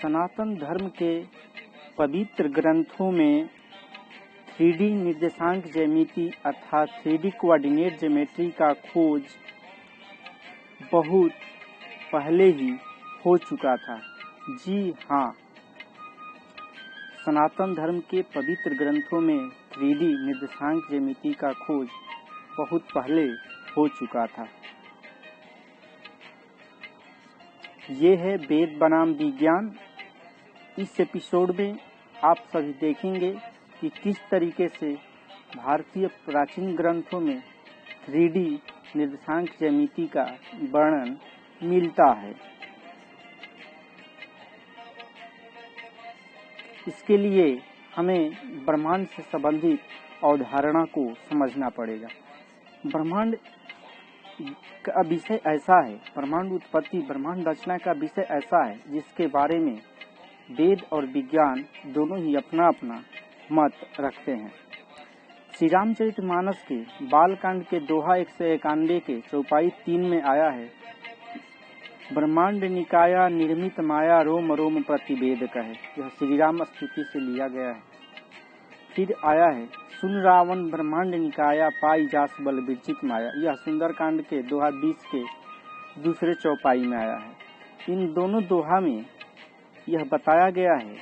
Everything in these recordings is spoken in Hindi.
सनातन धर्म के पवित्र ग्रंथों में 3D निर्देशांक ज्यामिति अर्थात 3D कोऑर्डिनेट ज्योमेट्री का खोज बहुत पहले ही हो चुका था। जी हाँ, सनातन धर्म के पवित्र ग्रंथों में 3D निर्देशांक ज्यामिति का खोज बहुत पहले हो चुका था। ये है वेद बनाम विज्ञान। इस एपिसोड में आप सभी देखेंगे कि किस तरीके से भारतीय प्राचीन ग्रंथों में 3D निर्देशांक ज्यामिति का वर्णन मिलता है। इसके लिए हमें ब्रह्मांड से संबंधित अवधारणा को समझना पड़ेगा। ब्रह्मांड का विषय ऐसा है, ब्रह्मांड उत्पत्ति, ब्रह्मांड रचना का विषय ऐसा है जिसके बारे में वेद और विज्ञान दोनों ही अपना अपना मत रखते हैं। श्री रामचरितमानस के बालकांड के दोहा 191 के चौपाई 3 में आया है, ब्रह्मांड निकाया निर्मित माया रोम रोम प्रतिवेद कहे। यह श्री राम स्तुति से लिया गया है। फिर आया है, सुन रावण ब्रह्मांड निकाया पाई जास बल विरचित माया। यह सुंदरकांड के दोहा 20 के दूसरे चौपाई में आया है। इन दोनों दोहा में यह बताया गया है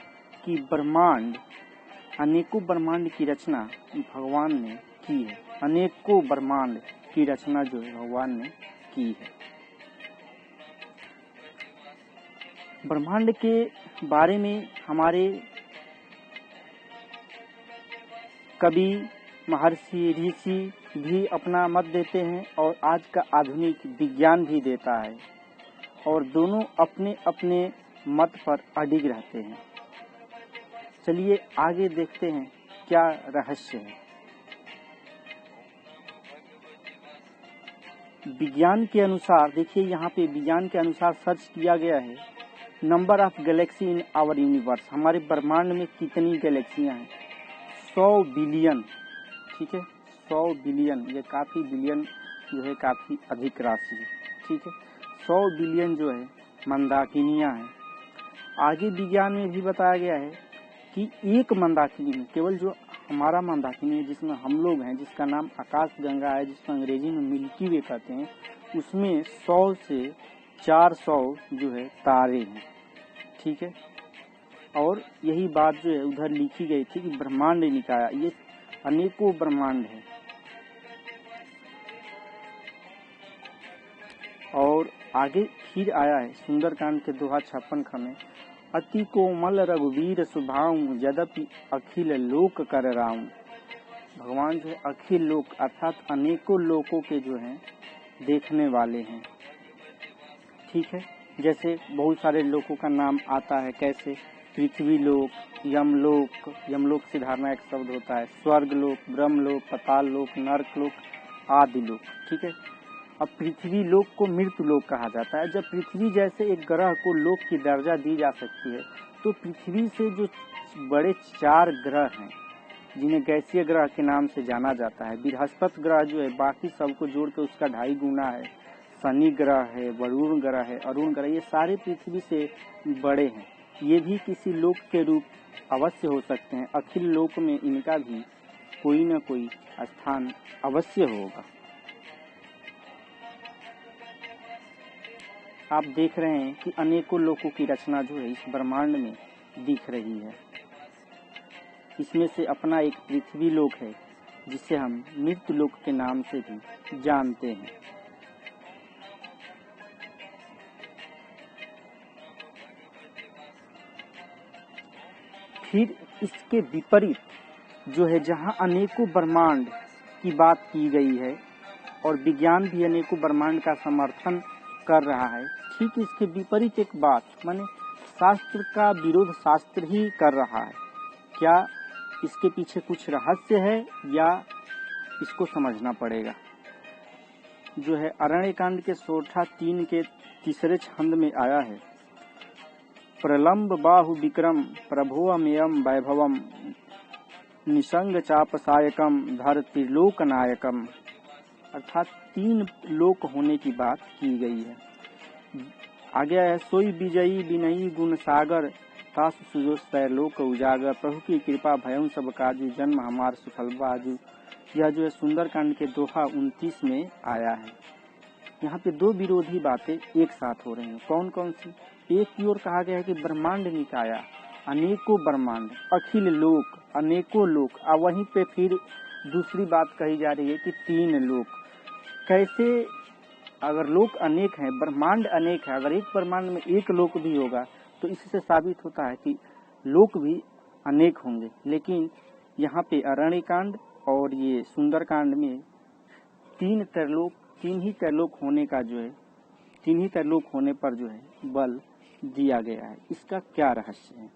कि अनेकों ब्रह्मांड की रचना भगवान ने की है। अनेकों ब्रह्मांड की रचना जो है भगवान ने की है। ब्रह्मांड के बारे में हमारे कवि, महर्षि, ऋषि भी अपना मत देते हैं और आज का आधुनिक विज्ञान भी देता है, और दोनों अपने अपने मत पर अडिग रहते हैं। चलिए आगे देखते हैं क्या रहस्य है। विज्ञान के अनुसार, देखिए यहाँ पे विज्ञान के अनुसार सर्च किया गया है, number of galaxy in our universe. हमारे ब्रह्मांड में कितनी गैलेक्सियां हैं? 100 बिलियन। ठीक है, 100 बिलियन। ये काफी बिलियन जो है काफी अधिक राशि है। ठीक है, 100 बिलियन जो है मंदाकिनियां हैं। आगे विज्ञान में भी बताया गया है कि एक मंदाकिनी में, केवल जो हमारा मंदाकिनी है जिसमें हम लोग हैं, जिसका नाम आकाश गंगा है, जिसको अंग्रेजी में मिल्की वे कहते हैं, उसमें 100 से 400 जो है तारे हैं। ठीक है, और यही बात जो है उधर लिखी गई थी कि ब्रह्मांड निकाया, ये अनेकों ब्रह्मांड है। और आगे फिर आया है सुंदरकांड के दोहा 56 में, अति कोमल रघुवीर सुभाऊ यद्यपि अखिल लोक कर राऊं। भगवान जो है अखिल लोक अर्थात अनेकों लोकों के जो हैं देखने वाले हैं। ठीक है, जैसे बहुत सारे लोकों का नाम आता है, कैसे पृथ्वी लोक, यमलोक, यमलोक से धारणा एक शब्द होता है, स्वर्ग लोक, ब्रह्म लोक, पाताल लोक, नरक लोक, आदि लोक। ठीक है, अब पृथ्वी लोक को मृत्यु लोक कहा जाता है। जब पृथ्वी जैसे एक ग्रह को लोक की दर्जा दी जा सकती है, तो पृथ्वी से जो बड़े 4 ग्रह हैं जिन्हें गैसीय ग्रह के नाम से जाना जाता है, बृहस्पति ग्रह जो है बाकी सबको जोड़ के उसका 2.5 गुना है, शनि ग्रह है, वरुण ग्रह है, अरुण ग्रह, ये सारे पृथ्वी से बड़े हैं। ये भी किसी लोक के रूप अवश्य हो सकते हैं। अखिल लोक में इनका भी कोई न कोई स्थान अवश्य होगा। आप देख रहे हैं कि अनेकों लोकों की रचना जो है इस ब्रह्मांड में दिख रही है। इसमें से अपना एक पृथ्वी लोक है जिसे हम मृत्यु लोक के नाम से भी जानते हैं। फिर इसके विपरीत जो है, जहां अनेकों ब्रह्मांड की बात की गई है और विज्ञान भी अनेकों ब्रह्मांड का समर्थन कर रहा है, ठीक इसके विपरीत एक बात, माने शास्त्र का विरोध शास्त्र ही कर रहा है। क्या इसके पीछे कुछ रहस्य है या इसको समझना पड़ेगा। जो है अरण्यकांड के सोठा 3 के तीसरे छंद में आया है, प्रलंब बाहु विक्रम प्रभोअमेयम वैभवम निसंग चाप सायकम धर त्रिलोक नायकम। अर्थात 3 लोक होने की बात की गई है। आगे है, सोई विजयी विनयी गुण सागर तासु सुजो त्रैलोक उजागर, प्रभु की कृपा भयं सब काजू, जन्म हमार सुफल बाजू। यह जो है सुंदरकांड के दोहा 29 में आया है। यहाँ पे दो विरोधी बातें एक साथ हो रही हैं। कौन कौन सी? एक की ओर कहा गया है कि ब्रह्मांड निकाया, अनेकों ब्रह्मांड, अखिल लोक, अनेकों लोक। और वहीं पे फिर दूसरी बात कही जा रही है कि 3 लोक। कैसे? अगर लोक अनेक हैं, ब्रह्मांड अनेक है, अगर एक ब्रह्मांड में एक लोक भी होगा तो इससे साबित होता है कि लोक भी अनेक होंगे। लेकिन यहाँ पे अरण्यकांड और ये सुंदरकांड में 3 ही त्रैलोक होने का जो है, 3 ही त्रैलोक होने पर जो है बल दिया गया है। इसका क्या रहस्य है?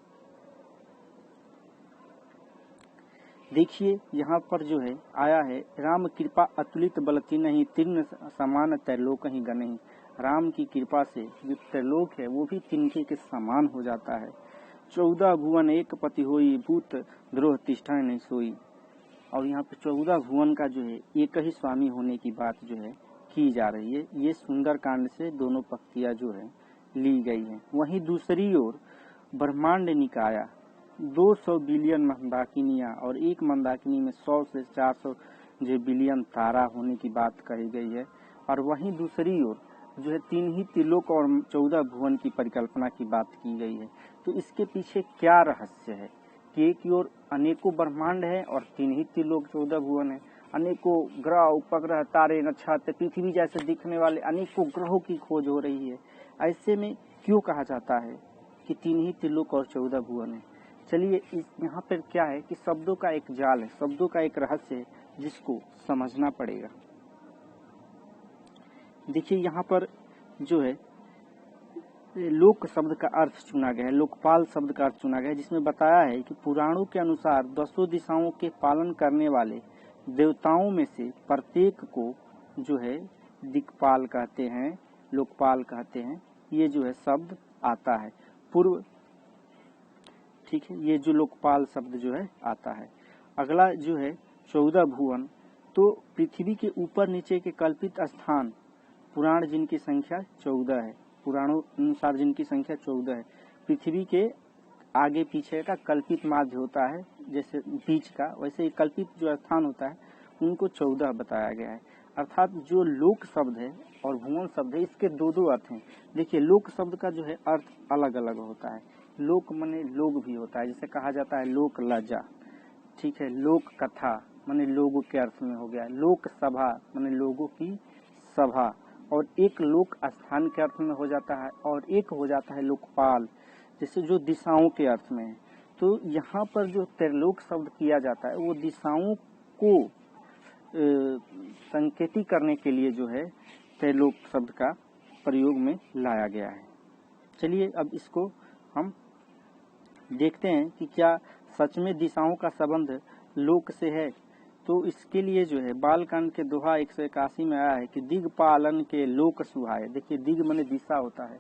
देखिए यहाँ पर जो है आया है, राम कृपा अतुलित बल तिन्हि, तीर्ण समान त्रैलोक ही गनहि। राम की कृपा से जो त्रैलोक है वो भी तिनके के समान हो जाता है। 14 भुवन एक पति होई, भूत द्रोह तिष्ठा नहीं सोई। और यहाँ पे 14 भुवन का जो है एक ही स्वामी होने की बात जो है की जा रही है। ये सुंदरकांड से दोनों पंक्तियां जो है ली गई हैं। वहीं दूसरी ओर ब्रह्मांड निकाया, 200 बिलियन मंदाकिनियां और एक मंदाकिनी में 100 से 400 जो बिलियन तारा होने की बात कही गई है। और वहीं दूसरी ओर जो है 3 ही त्रिलोक और 14 भुवन की परिकल्पना की बात की गई है। तो इसके पीछे क्या रहस्य है कि एक ओर अनेकों ब्रह्मांड है और 3 ही त्रिलोक 14 भुवन है, अनेकों ग्रह उपग्रह तारे नक्षत्र पृथ्वी जैसे दिखने वाले अनेकों ग्रहों की खोज हो रही है। ऐसे में क्यों कहा जाता है कि 3 ही त्रिलोक और 14 भुवन है? चलिए यहाँ पर क्या है कि शब्दों का एक जाल है, शब्दों का एक रहस्य है जिसको समझना पड़ेगा। देखिए यहाँ पर जो है लोक शब्द का अर्थ चुना गया है, लोकपाल शब्द का अर्थ चुना गया है, जिसमें बताया है कि पुराणों के अनुसार 10 दिशाओं के पालन करने वाले देवताओं में से प्रत्येक को जो है दिक्पाल कहते हैं, लोकपाल कहते हैं। ये जो है शब्द आता है पूर्व, ठीक है, ये जो लोकपाल शब्द जो है आता है। अगला जो है 14 भुवन, तो पृथ्वी के ऊपर नीचे के कल्पित स्थान, पुराण जिनकी संख्या 14 है, पुराणों अनुसार जिनकी संख्या 14 है। पृथ्वी के आगे पीछे का कल्पित माध्य होता है, जैसे बीच का, वैसे ही कल्पित जो स्थान होता है उनको 14 बताया गया है। अर्थात जो लोक शब्द है और भुवन शब्द है इसके दो अर्थ हैं। देखिए लोक शब्द का जो है अर्थ अलग अलग होता है। लोक माने लोग भी होता है, जैसे कहा जाता है लोक लज्जा, ठीक है। लोक कथा माने लोगों के अर्थ में हो गया। लोक सभा माने लोगों की सभा, और एक लोक स्थान के अर्थ में हो जाता है और एक हो जाता है लोकपाल, जैसे जो दिशाओं के अर्थ में है। तो यहाँ पर जो त्रैलोक शब्द किया जाता है वो दिशाओं को संकेतित करने के लिए जो है त्रैलोक शब्द का प्रयोग में लाया गया है। चलिए अब इसको हम देखते हैं कि क्या सच में दिशाओं का संबंध लोक से है। तो इसके लिए जो है बालकांड के दोहा 181 में आया है कि दिग्पालन के लोक सुहाए। देखिए दिग माने दिशा होता है,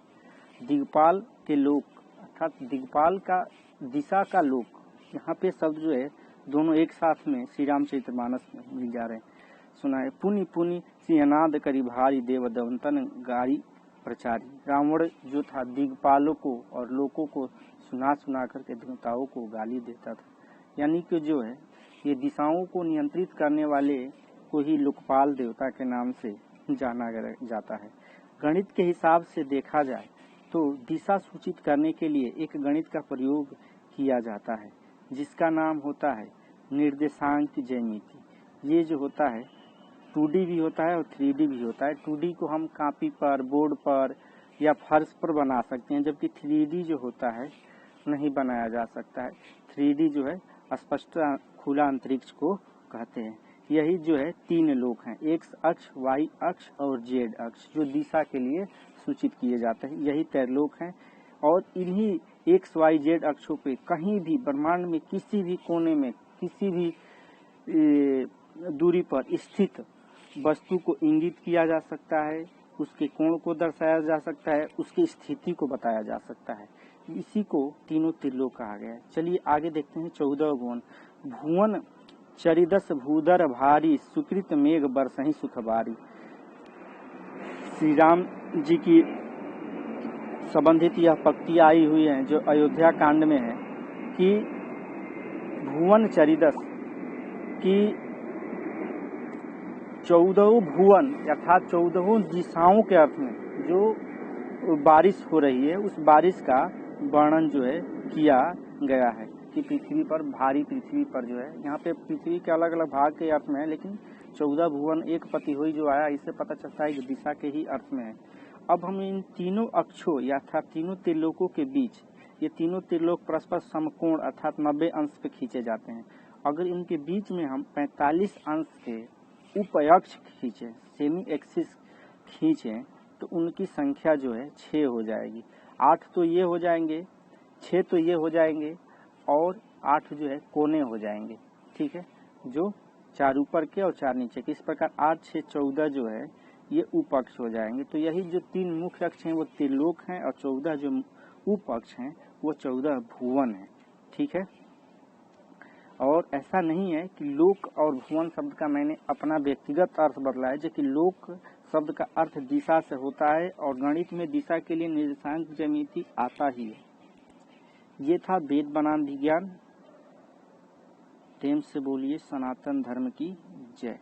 दिग्पाल के लोक अर्थात दिग्पाल का दिशा का लोक। यहाँ पे शब्द जो है दोनों एक साथ में श्री रामचरितमानस में मिल जा रहे हैं। सुना है, पुनि पुनि सिंहनाद करी भारी, देव दंतन गारी प्रचारी। रावण जो था दिग्पालों को और लोकों को सुना करके देवताओं को गाली देता था। यानी कि जो है ये दिशाओं को नियंत्रित करने वाले को ही लोकपाल देवता के नाम से जाना जाता है। गणित के हिसाब से देखा जाए तो दिशा सूचित करने के लिए एक गणित का प्रयोग किया जाता है जिसका नाम होता है निर्देशांक ज्यामिति। ये जो होता है 2D भी होता है और 3D भी होता है। 2D को हम कॉपी पर, बोर्ड पर या फर्श पर बना सकते हैं, जबकि 3D जो होता है नहीं बनाया जा सकता है। 3D जो है स्पष्ट खुला अंतरिक्ष को कहते हैं। यही जो है 3 लोक हैं, एक्स अक्ष, वाई अक्ष और जेड अक्ष, जो दिशा के लिए सूचित किए जाते हैं। यही त्रैलोक हैं और इन्हीं एक्स वाई जेड अक्षों पे कहीं भी ब्रह्मांड में किसी भी कोने में किसी भी दूरी पर स्थित वस्तु को इंगित किया जा सकता है, उसके कोण को दर्शाया जा सकता है, उसकी स्थिति को बताया जा सकता है। इसी को तीनों त्रिलोक कहा गया है। चलिए आगे देखते हैं 14 भुवन। भुवन चरिदस भूदर भारी, सुकृत मेघ बरसहि सुख बारी। श्री राम जी की संबंधित यह पंक्ति आई हुई है जो अयोध्या कांड में है कि भुवन चरिदस की 14 भुवन अर्थात 14 दिशाओं के अर्थ में जो बारिश हो रही है उस बारिश का वर्णन जो है किया गया है कि पृथ्वी पर भारी पृथ्वी पर जो है, यहाँ पे पृथ्वी के अलग अलग भाग के अर्थ में है, लेकिन 14 भुवन एक पति हुई जो आया, इससे पता चलता है कि दिशा के ही अर्थ में है। अब हम इन तीनों अक्षों या अर्थात तीनों त्रिलोकों के बीच, ये तीनों त्रिलोक परस्पर समकोण अर्थात 90 अंश पे खींचे जाते हैं। अगर इनके बीच में हम 45 अंश के उपअक्ष खींचे, सेमी एक्सिस खींचे, तो उनकी संख्या जो है 6 हो जाएगी। 8 तो ये हो जाएंगे, 6 तो ये हो जाएंगे और 8 जो है कोने हो जाएंगे, ठीक है, जो 4 ऊपर के और 4 नीचे के। इस प्रकार 8, 6, 14 जो है ये उपअक्ष हो जाएंगे। तो यही जो 3 मुख्य अक्ष हैं वो त्रिलोक हैं और 14 जो उपअक्ष हैं वो 14 भुवन हैं, ठीक है। और ऐसा नहीं है कि लोक और भुवन शब्द का मैंने अपना व्यक्तिगत अर्थ बदला है, जो कि लोक शब्द का अर्थ दिशा से होता है और गणित में दिशा के लिए निर्देशांक ज्यामिति आता ही है। ये था वेद बनाम विज्ञान। प्रेम से बोलिए सनातन धर्म की जय।